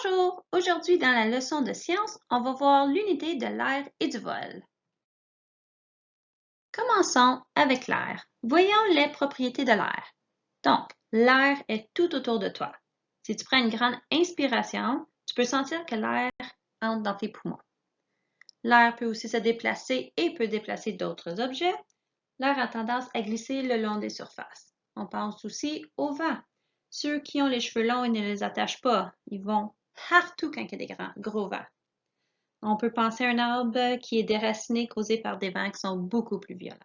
Bonjour! Aujourd'hui, dans la leçon de sciences, on va voir l'unité de l'air et du vol. Commençons avec l'air. Voyons les propriétés de l'air. Donc, l'air est tout autour de toi. Si tu prends une grande inspiration, tu peux sentir que l'air entre dans tes poumons. L'air peut aussi se déplacer et peut déplacer d'autres objets. L'air a tendance à glisser le long des surfaces. On pense aussi au vent. Ceux qui ont les cheveux longs et ne les attachent pas, ils vont partout quand il y a des gros vents. On peut penser à un arbre qui est déraciné causé par des vents qui sont beaucoup plus violents.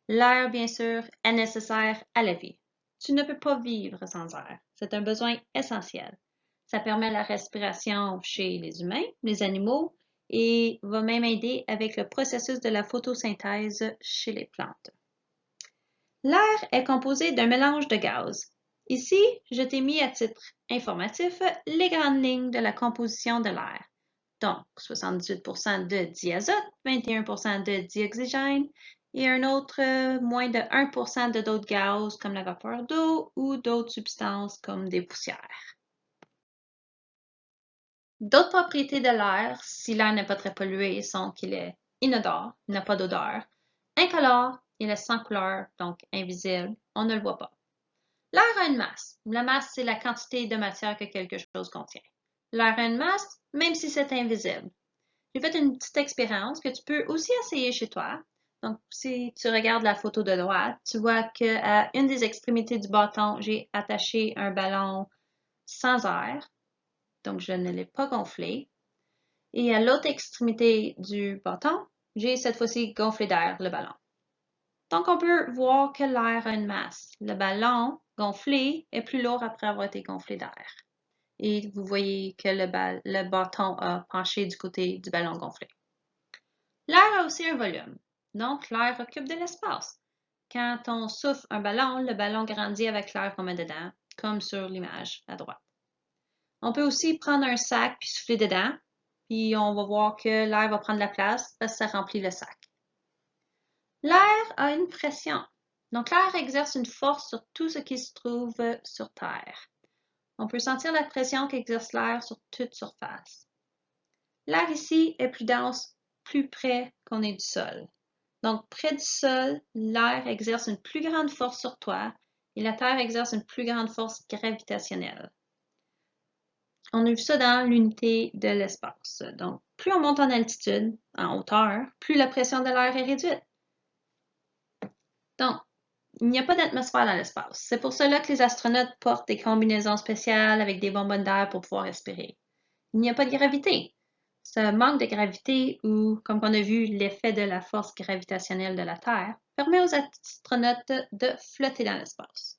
L'air, bien sûr, est nécessaire à la vie. Tu ne peux pas vivre sans air. C'est un besoin essentiel. Ça permet la respiration chez les humains, les animaux et va même aider avec le processus de la photosynthèse chez les plantes. L'air est composé d'un mélange de gaz. Ici, je t'ai mis à titre informatif les grandes lignes de la composition de l'air. Donc, 78% de diazote, 21% de dioxygène et un autre moins de 1% de d'autres gaz comme la vapeur d'eau ou d'autres substances comme des poussières. D'autres propriétés de l'air, si l'air n'est pas très pollué, sont qu'il est inodore, il n'a pas d'odeur, incolore, il est sans couleur, donc invisible, on ne le voit pas. L'air a une masse. La masse, c'est la quantité de matière que quelque chose contient. L'air a une masse, même si c'est invisible. J'ai fait une petite expérience que tu peux aussi essayer chez toi. Donc, si tu regardes la photo de droite, tu vois qu'à une des extrémités du bâton, j'ai attaché un ballon sans air. Donc, je ne l'ai pas gonflé. Et à l'autre extrémité du bâton, j'ai cette fois-ci gonflé d'air le ballon. Donc, on peut voir que l'air a une masse. Le ballon gonflé est plus lourd après avoir été gonflé d'air. Et vous voyez que le bâton a penché du côté du ballon gonflé. L'air a aussi un volume. Donc, l'air occupe de l'espace. Quand on souffle un ballon, le ballon grandit avec l'air qu'on met dedans, comme sur l'image à droite. On peut aussi prendre un sac puis souffler dedans, puis on va voir que l'air va prendre la place parce que ça remplit le sac. L'air a une pression. Donc, l'air exerce une force sur tout ce qui se trouve sur Terre. On peut sentir la pression qu'exerce l'air sur toute surface. L'air ici est plus dense, plus près qu'on est du sol. Donc, près du sol, l'air exerce une plus grande force sur toi et la Terre exerce une plus grande force gravitationnelle. On a vu ça dans l'unité de l'espace. Donc, plus on monte en altitude, en hauteur, plus la pression de l'air est réduite. Donc, il n'y a pas d'atmosphère dans l'espace. C'est pour cela que les astronautes portent des combinaisons spéciales avec des bonbonnes d'air pour pouvoir respirer. Il n'y a pas de gravité. Ce manque de gravité ou, comme on a vu, l'effet de la force gravitationnelle de la Terre permet aux astronautes de flotter dans l'espace.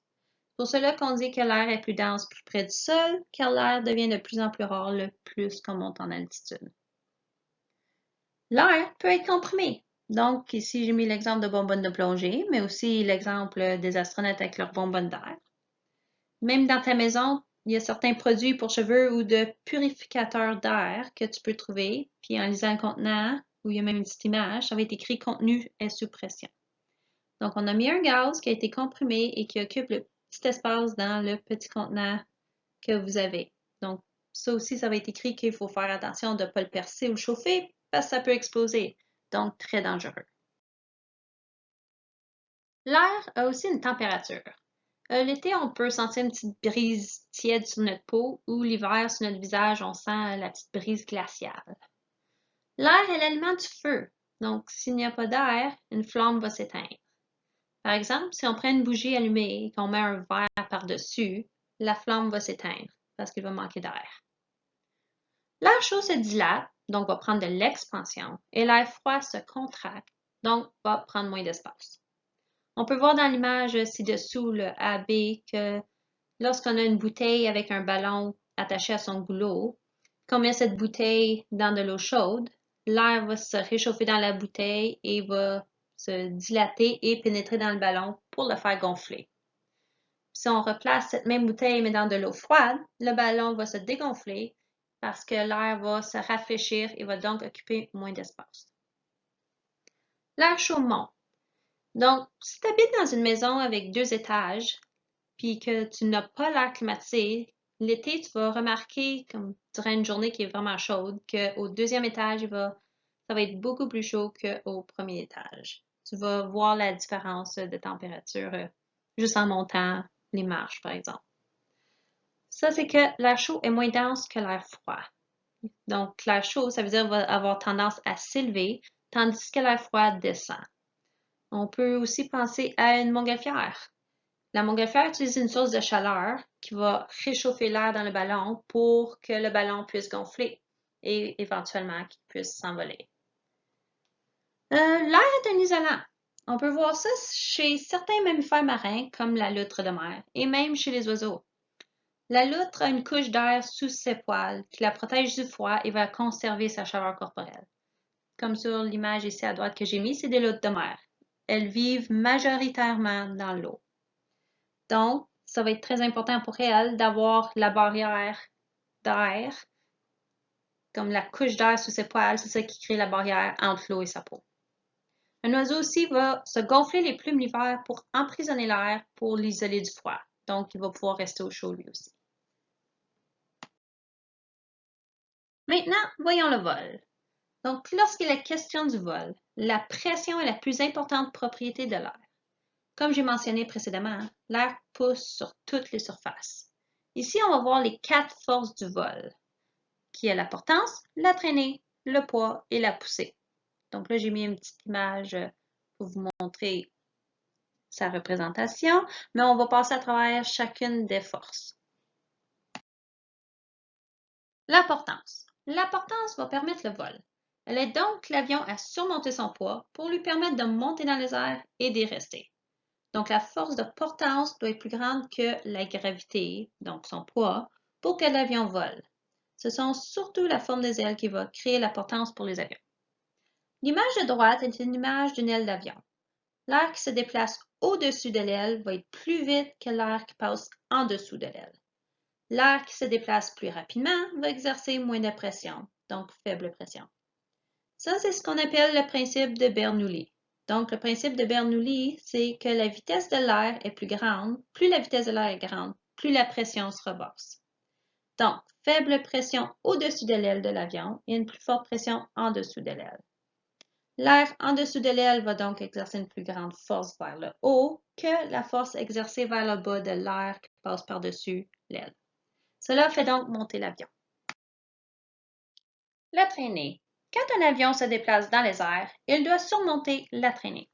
C'est pour cela qu'on dit que l'air est plus dense plus près du sol, car l'air devient de plus en plus rare le plus qu'on monte en altitude. L'air peut être comprimé. Donc, ici, j'ai mis l'exemple de bonbonnes de plongée, mais aussi l'exemple des astronautes avec leurs bonbonnes d'air. Même dans ta maison, il y a certains produits pour cheveux ou de purificateurs d'air que tu peux trouver. Puis en lisant le contenant, où il y a même une petite image, ça va être écrit contenu est sous pression. Donc, on a mis un gaz qui a été comprimé et qui occupe le petit espace dans le petit contenant que vous avez. Donc, ça aussi, ça va être écrit qu'il faut faire attention de ne pas le percer ou le chauffer parce que ça peut exploser. Donc, très dangereux. L'air a aussi une température. L'été, on peut sentir une petite brise tiède sur notre peau ou l'hiver, sur notre visage, on sent la petite brise glaciale. L'air est l'élément du feu. Donc, s'il n'y a pas d'air, une flamme va s'éteindre. Par exemple, si on prend une bougie allumée et qu'on met un verre par-dessus, la flamme va s'éteindre parce qu'il va manquer d'air. L'air chaud se dilate, donc va prendre de l'expansion, et l'air froid se contracte, donc va prendre moins d'espace. On peut voir dans l'image ci-dessous, le AB, que lorsqu'on a une bouteille avec un ballon attaché à son goulot, qu'on met cette bouteille dans de l'eau chaude, l'air va se réchauffer dans la bouteille et va se dilater et pénétrer dans le ballon pour le faire gonfler. Si on replace cette même bouteille mais dans de l'eau froide, le ballon va se dégonfler parce que l'air va se rafraîchir et va donc occuper moins d'espace. L'air chaud monte. Donc, si tu habites dans une maison avec 2 étages, puis que tu n'as pas l'air climatisé, L'été, tu vas remarquer, comme durant une journée qui est vraiment chaude, qu'au deuxième étage, ça va être beaucoup plus chaud qu'au premier étage. Tu vas voir la différence de température juste en montant les marches, par exemple. Ça, c'est que l'air chaud est moins dense que l'air froid. Donc, l'air chaud, ça veut dire qu'il va avoir tendance à s'élever, tandis que l'air froid descend. On peut aussi penser à une montgolfière. La montgolfière utilise une source de chaleur qui va réchauffer l'air dans le ballon pour que le ballon puisse gonfler et éventuellement qu'il puisse s'envoler. L'air est un isolant. On peut voir ça chez certains mammifères marins comme la loutre de mer et même chez les oiseaux. La loutre a une couche d'air sous ses poils qui la protège du froid et va conserver sa chaleur corporelle. Comme sur l'image ici à droite que j'ai mise, c'est des loutres de mer. Elles vivent majoritairement dans l'eau. Donc, ça va être très important pour elles d'avoir la barrière d'air, comme la couche d'air sous ses poils, c'est ça qui crée la barrière entre l'eau et sa peau. Un oiseau aussi va se gonfler les plumes l'hiver pour emprisonner l'air pour l'isoler du froid. Donc, il va pouvoir rester au chaud lui aussi. Maintenant, voyons le vol. Donc, lorsqu'il est question du vol, la pression est la plus importante propriété de l'air. Comme j'ai mentionné précédemment, l'air pousse sur toutes les surfaces. Ici, on va voir les 4 forces du vol, qui est la portance, la traînée, le poids et la poussée. Donc là, j'ai mis une petite image pour vous montrer sa représentation, mais on va passer à travers chacune des forces. La portance. La portance va permettre le vol. Elle aide donc l'avion à surmonter son poids pour lui permettre de monter dans les airs et d'y rester. Donc, la force de portance doit être plus grande que la gravité, donc son poids, pour que l'avion vole. Ce sont surtout la forme des ailes qui va créer la portance pour les avions. L'image de droite est une image d'une aile d'avion. L'air qui se déplace au-dessus de l'aile va être plus vite que l'air qui passe en dessous de l'aile. L'air qui se déplace plus rapidement va exercer moins de pression, donc faible pression. Ça, c'est ce qu'on appelle le principe de Bernoulli. Donc, le principe de Bernoulli, c'est que la vitesse de l'air est plus grande. Plus la vitesse de l'air est grande, plus la pression sera basse. Donc, faible pression au-dessus de l'aile de l'avion et une plus forte pression en dessous de l'aile. L'air en dessous de l'aile va donc exercer une plus grande force vers le haut que la force exercée vers le bas de l'air qui passe par-dessus l'aile. Cela fait donc monter l'avion. La traînée. Quand un avion se déplace dans les airs, il doit surmonter la traînée.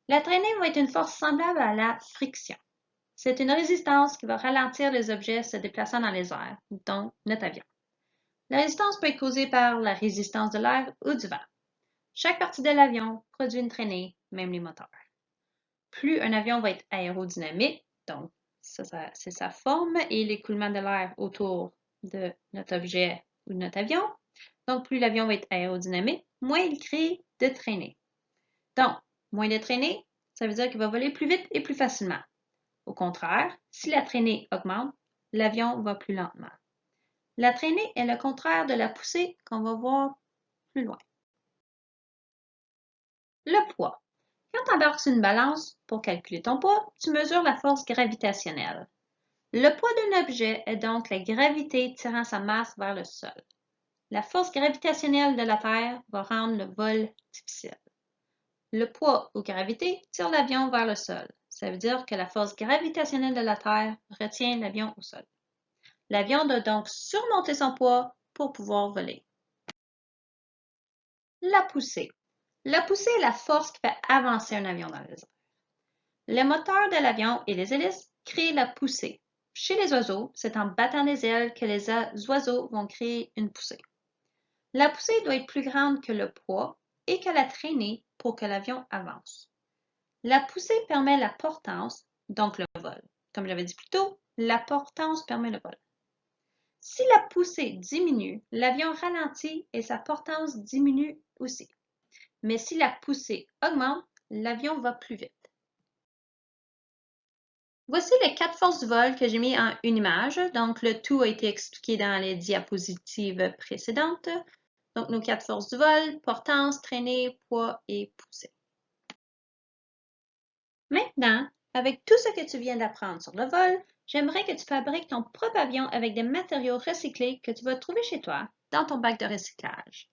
La traînée va être une force semblable à la friction. C'est une résistance qui va ralentir les objets se déplaçant dans les airs, dont notre avion. La résistance peut être causée par la résistance de l'air ou du vent. Chaque partie de l'avion produit une traînée, même les moteurs. Plus un avion va être aérodynamique, donc c'est sa forme et l'écoulement de l'air autour de notre objet ou de notre avion. Donc, plus l'avion va être aérodynamique, moins il crée de traînée. Donc, moins de traînée, ça veut dire qu'il va voler plus vite et plus facilement. Au contraire, si la traînée augmente, l'avion va plus lentement. La traînée est le contraire de la poussée qu'on va voir plus loin. Le poids. Quand tu embarques sur une balance pour calculer ton poids, tu mesures la force gravitationnelle. Le poids d'un objet est donc la gravité tirant sa masse vers le sol. La force gravitationnelle de la Terre va rendre le vol difficile. Le poids ou gravité tire l'avion vers le sol. Ça veut dire que la force gravitationnelle de la Terre retient l'avion au sol. L'avion doit donc surmonter son poids pour pouvoir voler. La poussée. La poussée est la force qui fait avancer un avion dans les airs. Le moteur de l'avion et les hélices créent la poussée. Chez les oiseaux, c'est en battant les ailes que les oiseaux vont créer une poussée. La poussée doit être plus grande que le poids et que la traînée pour que l'avion avance. La poussée permet la portance, donc le vol. Comme j'avais dit plus tôt, la portance permet le vol. Si la poussée diminue, l'avion ralentit et sa portance diminue aussi. Mais si la poussée augmente, l'avion va plus vite. Voici les 4 forces du vol que j'ai mis en une image. Donc, le tout a été expliqué dans les diapositives précédentes. Donc, nos 4 forces du vol, portance, traînée, poids et poussée. Maintenant, avec tout ce que tu viens d'apprendre sur le vol, J'aimerais que tu fabriques ton propre avion avec des matériaux recyclés que tu vas trouver chez toi, dans ton bac de recyclage.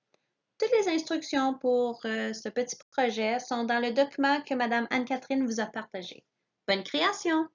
Toutes les instructions pour ce petit projet sont dans le document que Madame Anne-Catherine vous a partagé. Bonne création!